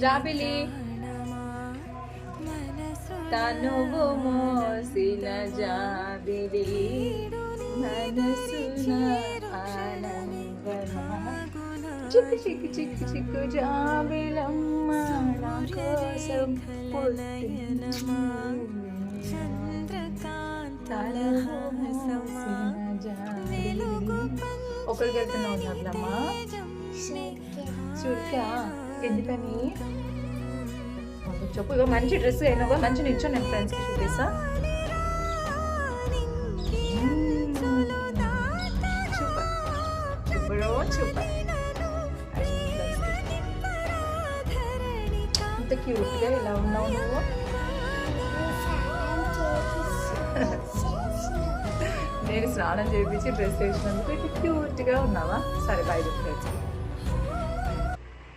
జాబిలి తనువు మోసిన జాబిలి మనసున ఆనందమా చిక్కు చిక్కు చిక్కు చిక్కు జాబిలమ్మ నా కోసం పుట్టినమ్మా ఒకరికి వెళ్తున్నావు జాబిలమ్మ చూడకా ఎందుకని చెప్పు. ఇక మంచి డ్రెస్ అయినా మంచి నిల్చో నేను ఫ్రెండ్స్కి చూపిస్తా. సూపర్ సూపర్ సూపర్ అంత క్యూట్గా ఇలా ఉన్నావు నువ్వు. నేను స్నానం చేయించి డ్రెస్ వేసినందుకు ఇట్లా క్యూట్గా ఉన్నావా? సరే బయట ఫ్రెండ్స్.